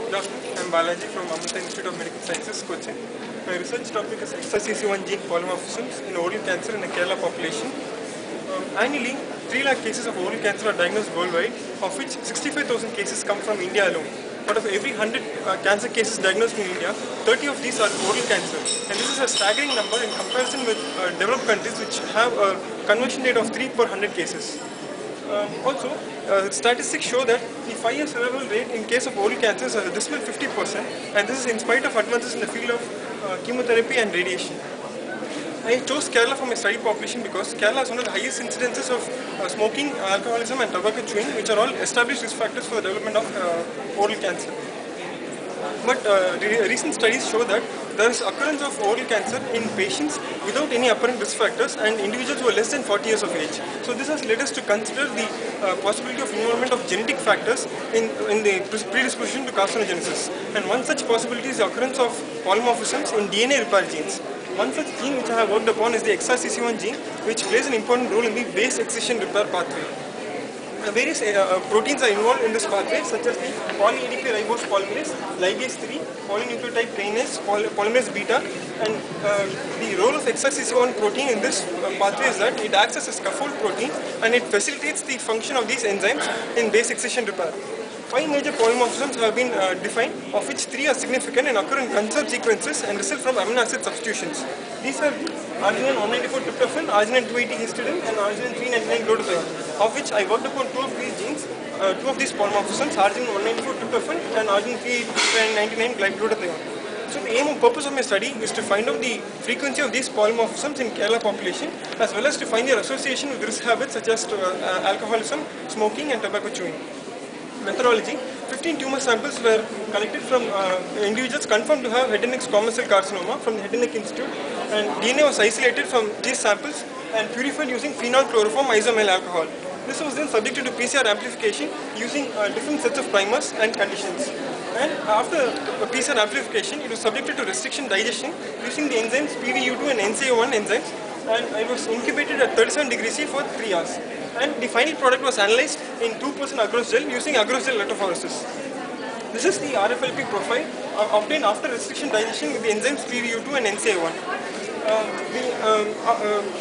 Good afternoon. I'm Balaji from Amrita Institute of Medical Sciences, Cochin. My research topic is XRCC1 gene polymorphisms in oral cancer in the Kerala population. Annually, 3 lakh cases of oral cancer are diagnosed worldwide, of which 65,000 cases come from India alone. Out of every 100 cancer cases diagnosed in India, 30 of these are oral cancer. And this is a staggering number in comparison with developed countries which have a conversion rate of 3 per 100 cases. Also, statistics show that the 5-year survival rate in case of oral cancer is a dismal 50%, and this is in spite of advances in the field of chemotherapy and radiation. I chose Kerala for my study population because Kerala has one of the highest incidences of smoking, alcoholism and tobacco chewing, which are all established risk factors for the development of oral cancer. But recent studies show that there is occurrence of oral cancer in patients without any apparent risk factors and individuals who are less than 40 years of age. So this has led us to consider the possibility of involvement of genetic factors in the predisposition to carcinogenesis. And one such possibility is the occurrence of polymorphisms in DNA repair genes. One such gene which I have worked upon is the XRCC1 gene, which plays an important role in the base excision repair pathway. Various proteins are involved in this pathway, such as the poly-ADP ribose polymerase, ligase 3, polynucleotide kinase, polymerase beta, and the role of XRCC1 protein in this pathway is that it acts as a scaffold protein and it facilitates the function of these enzymes in base excision repair. 5 major polymorphisms have been defined, of which 3 are significant and occur in conserved sequences and result from amino acid substitutions. These are arginine 194 tryptophan, arginine 280 histidine, and arginine 399 glutathione, of which I worked upon 2 of these genes, 2 of these polymorphisms, arginine 194 tryptophan and arginine 399 glutathione. So the aim and purpose of my study is to find out the frequency of these polymorphisms in Kerala population, as well as to find their association with risk habits such as alcoholism, smoking and tobacco chewing. Methodology: 15 tumor samples were collected from individuals confirmed to have head and neck squamous cell carcinoma from the Head and Neck Institute, and DNA was isolated from these samples and purified using phenol chloroform isoamyl alcohol. This was then subjected to PCR amplification using different sets of primers and conditions. And after PCR amplification, it was subjected to restriction digestion using the enzymes PVU2 and NCA1 enzymes, and it was incubated at 37 degrees C for 3 hours. And the final product was analyzed in 2% agarose gel using agarose gel electrophoresis. This is the RFLP profile obtained after restriction digestion with the enzymes PVU2 and NCA1.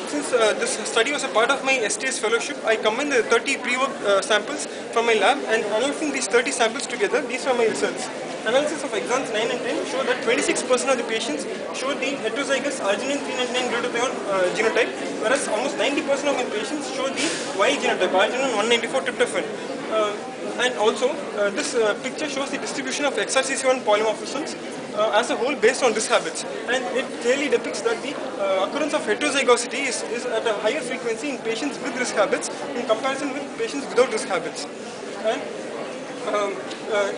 Since this study was a part of my STS fellowship, I combined the 30 pre-work samples from my lab, and analyzing these 30 samples together, these are my results. Analysis of exons 9 and 10 showed that 26% of the patients showed the heterozygous arginine 399 glutathione genotype, whereas almost 90% of my patients showed the wild genotype, arginine 194 tryptophan. And also, this picture shows the distribution of XRCC1 polymorphisms as a whole based on risk habits, and it clearly depicts that the occurrence of heterozygosity is at a higher frequency in patients with risk habits in comparison with patients without risk habits. And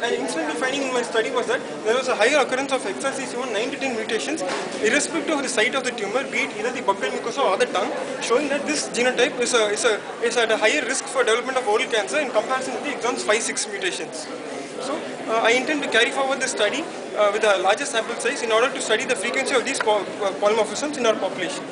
an incidental finding in my study was that there was a higher occurrence of XRCC1 9 to 10 mutations irrespective of the site of the tumor, be it either the buccal mucosa or the tongue, showing that this genotype is at a higher risk for development of oral cancer in comparison with the exons 5-6 mutations. So I intend to carry forward this study with a larger sample size in order to study the frequency of these polymorphisms in our population.